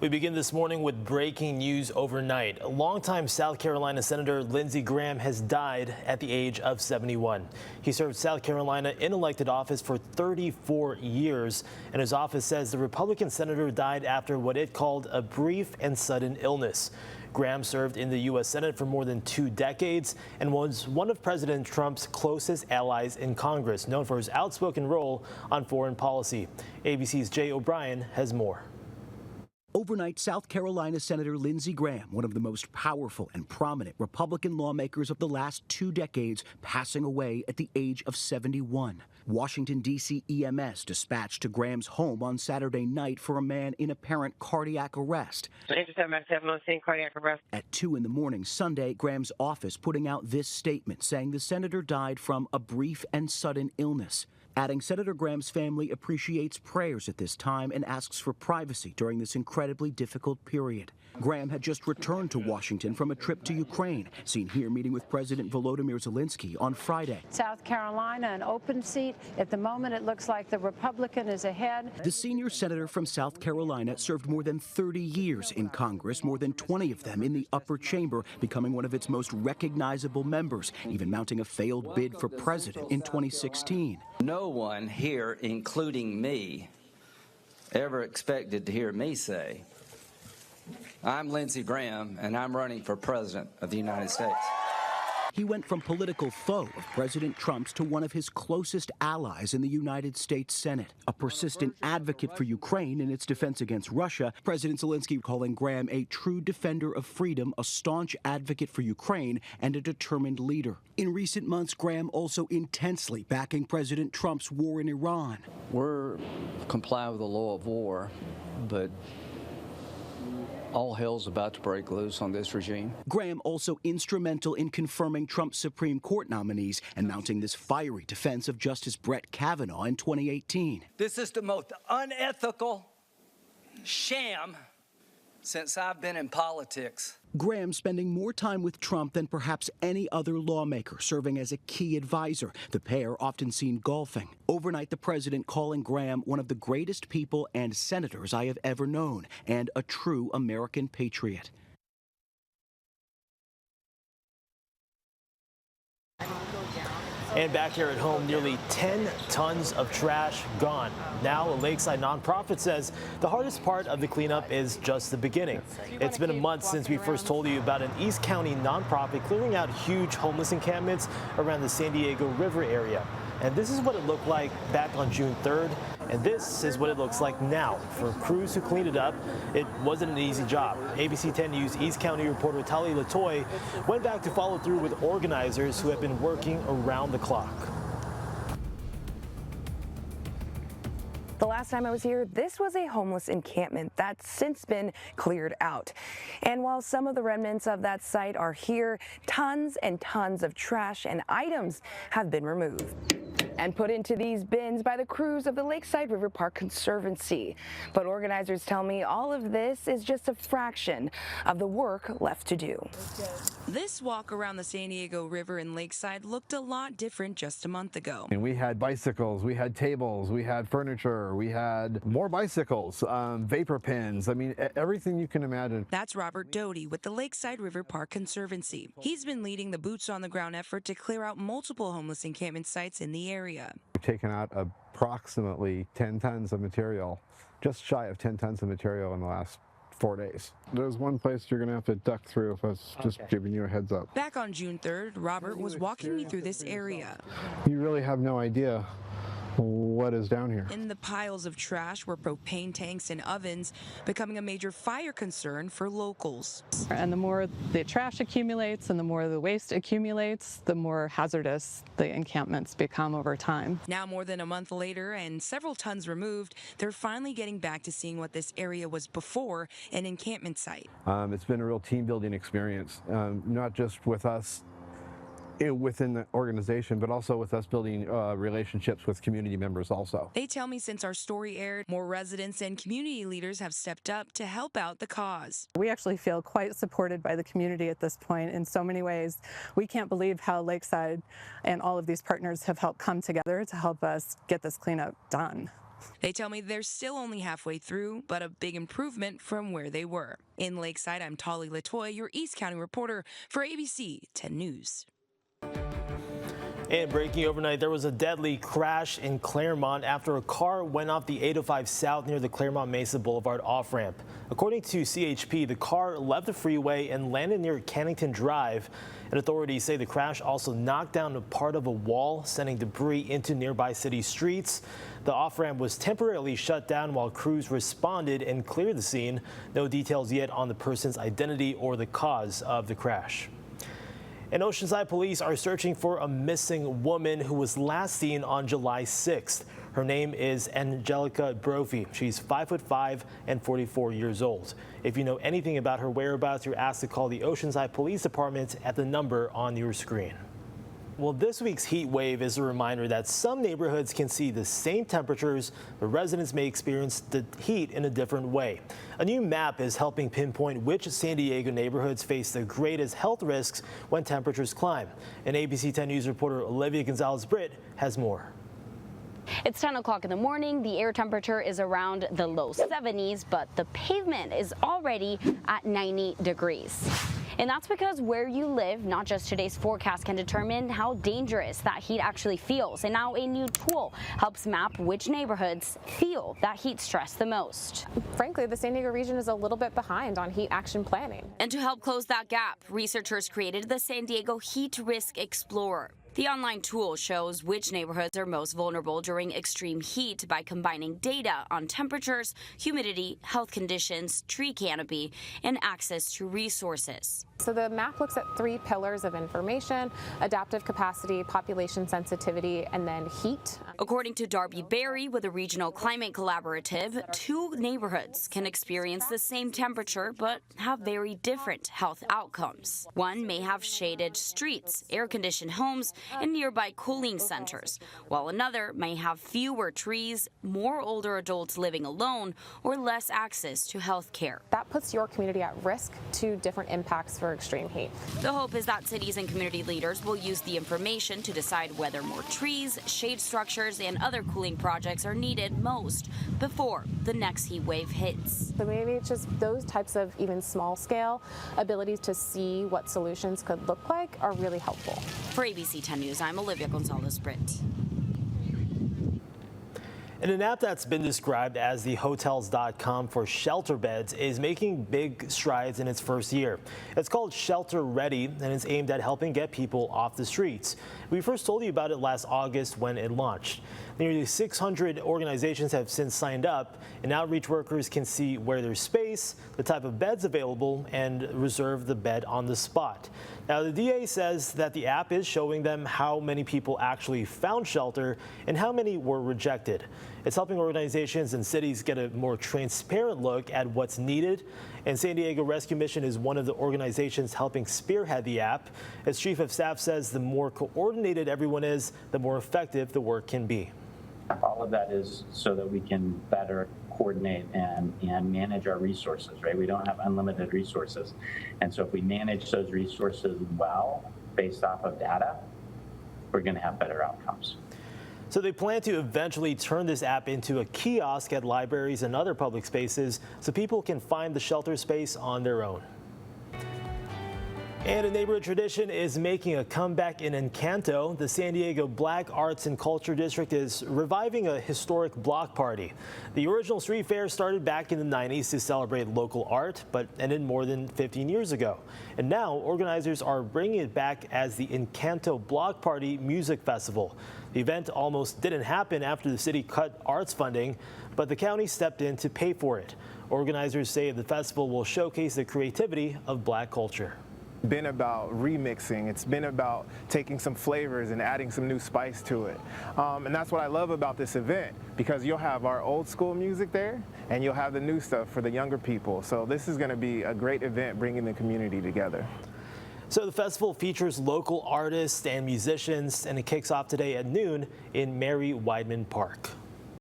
We begin this morning with breaking news overnight. Longtime South Carolina Senator Lindsey Graham has died at the age of 71. He served South Carolina in elected office for 34 years, and his office says the Republican senator died after what it called a brief and sudden illness. Graham served in the U.S. Senate for more than 2 decades and was one of President Trump's closest allies in Congress, known for his outspoken role on foreign policy. ABC's Jay O'Brien has more. Overnight, South Carolina Senator Lindsey Graham, one of the most powerful and prominent Republican lawmakers of the last 2 decades, passing away at the age of 71. Washington, D.C. EMS dispatched to Graham's home on Saturday night for a man in apparent cardiac arrest. I just have myself on scene cardiac arrest. At 2 in the morning Sunday, Graham's office putting out this statement saying the senator died from a brief and sudden illness, adding Senator Graham's family appreciates prayers at this time and asks for privacy during this incredibly difficult period. Graham had just returned to Washington from a trip to Ukraine, seen here meeting with President Volodymyr Zelensky on Friday. South Carolina, an open seat. At the moment, it looks like the Republican is ahead. The senior senator from South Carolina served more than 30 years in Congress, more than 20 of them in the upper chamber, becoming one of its most recognizable members, even mounting a failed bid for president in 2016. No one here, including me, ever expected to hear me say, "I'm Lindsey Graham, and I'm running for president of the United States." He went from political foe of President Trump's to one of his closest allies in the United States Senate, a persistent advocate for Ukraine in its defense against Russia. President Zelensky calling Graham a true defender of freedom, a staunch advocate for Ukraine, and a determined leader. In recent months, Graham also intensely backing President Trump's war in Iran. We're comply with the law of war, but all hell's about to break loose on this regime. Graham also instrumental in confirming Trump's Supreme Court nominees and mounting this fiery defense of Justice Brett Kavanaugh in 2018. This is the most unethical sham since I've been in politics. Graham spending more time with Trump than perhaps any other lawmaker, serving as a key advisor. The pair often seen golfing. Overnight, the president calling Graham one of the greatest people and senators I have ever known, and a true American patriot. And back here at home, nearly 10 tons of trash gone. Now, a Lakeside nonprofit says the hardest part of the cleanup is just the beginning. It's been a month since we first told you about an East County nonprofit clearing out huge homeless encampments around the San Diego River area. And this is what it looked like back on June 3rd. And this is what it looks like now. For crews who cleaned it up, it wasn't an easy job. ABC 10 News East County reporter Tali Latoy went back to follow through with organizers who have been working around the clock. The last time I was here, this was a homeless encampment that's since been cleared out. And while some of the remnants of that site are here, tons and tons of trash and items have been removed and put into these bins by the crews of the Lakeside River Park Conservancy. But organizers tell me all of this is just a fraction of the work left to do. This walk around the San Diego River in Lakeside looked a lot different just a month ago. And we had bicycles, we had tables, we had furniture, we had more bicycles, vapor pens, I mean, everything you can imagine. That's Robert Doty with the Lakeside River Park Conservancy. He's been leading the boots on the ground effort to clear out multiple homeless encampment sites in the area. We've taken out approximately 10 tons of material, just shy of 10 tons of material in the last 4 days. There's one place you're going to have to duck through if I was just giving you a heads up. Back on June 3rd, Robert was walking me through this area. You really have no idea what is down here. In the piles of trash were propane tanks and ovens, becoming a major fire concern for locals. And the more the trash accumulates and the more the waste accumulates, the more hazardous the encampments become over time. Now, more than a month later and several tons removed, they're finally getting back to seeing what this area was before, an encampment site. It's been a real team building experience, not just with us within the organization, but also with us building relationships with community members also. They tell me since our story aired, more residents and community leaders have stepped up to help out the cause. We actually feel quite supported by the community at this point in so many ways. We can't believe how Lakeside and all of these partners have helped come together to help us get this cleanup done. They tell me they're still only halfway through, but a big improvement from where they were. In Lakeside, I'm Tali Latoy, your East County reporter for ABC 10 News. And breaking overnight, there was a deadly crash in Claremont after a car went off the 805 South near the Claremont Mesa Boulevard off-ramp. According to CHP, the car left the freeway and landed near Cannington Drive. And authorities say the crash also knocked down a part of a wall, sending debris into nearby city streets. The off-ramp was temporarily shut down while crews responded and cleared the scene. No details yet on the person's identity or the cause of the crash. And Oceanside police are searching for a missing woman who was last seen on July 6th. Her name is Angelica Brophy. She's 5'5" and 44 years old. If you know anything about her whereabouts, you're asked to call the Oceanside Police Department at the number on your screen. Well, this week's heat wave is a reminder that some neighborhoods can see the same temperatures, but residents may experience the heat in a different way. A new map is helping pinpoint which San Diego neighborhoods face the greatest health risks when temperatures climb. And ABC 10 News reporter Olivia Gonzalez-Britt has more. It's 10 o'clock in the morning. The air temperature is around the low 70s, but the pavement is already at 90 degrees. And that's because where you live, not just today's forecast, can determine how dangerous that heat actually feels. And now a new tool helps map which neighborhoods feel that heat stress the most. Frankly, the San Diego region is a little bit behind on heat action planning. And to help close that gap, researchers created the San Diego Heat Risk Explorer. The online tool shows which neighborhoods are most vulnerable during extreme heat by combining data on temperatures, humidity, health conditions, tree canopy, and access to resources. So the map looks at 3 pillars of information: adaptive capacity, population sensitivity, and then heat. According to Darby Berry with the Regional Climate Collaborative, 2 neighborhoods can experience the same temperature but have very different health outcomes. One may have shaded streets, air-conditioned homes, and nearby cooling centers, while another may have fewer trees, more older adults living alone, or less access to health care. That puts your community at risk to different impacts for extreme heat. The hope is that cities and community leaders will use the information to decide whether more trees, shade structures, and other cooling projects are needed most before the next heat wave hits. So maybe it's just those types of even small scale abilities to see what solutions could look like are really helpful. For ABC 10 News, I'm Olivia Gonzalez-Britt. And an app that's been described as the Hotels.com for shelter beds is making big strides in its first year. It's called Shelter Ready, and it's aimed at helping get people off the streets. We first told you about it last August when it launched. Nearly 600 organizations have since signed up, and outreach workers can see where there's space, the type of beds available, and reserve the bed on the spot. Now, the DA says that the app is showing them how many people actually found shelter and how many were rejected. It's helping organizations and cities get a more transparent look at what's needed. And San Diego Rescue Mission is one of the organizations helping spearhead the app. As Chief of Staff says, the more coordinated everyone is, the more effective the work can be. All of that is so that we can better coordinate and manage our resources, right? We don't have unlimited resources. And so if we manage those resources well, based off of data, we're going to have better outcomes. So they plan to eventually turn this app into a kiosk at libraries and other public spaces so people can find the shelter space on their own. And a neighborhood tradition is making a comeback in Encanto. The San Diego Black Arts and Culture District is reviving a historic block party. The original street fair started back in the 90s to celebrate local art, but ended more than 15 years ago. And now organizers are bringing it back as the Encanto Block Party Music Festival. The event almost didn't happen after the city cut arts funding, but the county stepped in to pay for it. Organizers say the festival will showcase the creativity of Black culture. Been about remixing. It's been about taking some flavors and adding some new spice to it. And that's what I love about this event, because you'll have our old school music there and you'll have the new stuff for the younger people. So this is going to be a great event bringing the community together. So the festival features local artists and musicians, and it kicks off today at noon in Mary Weidman Park.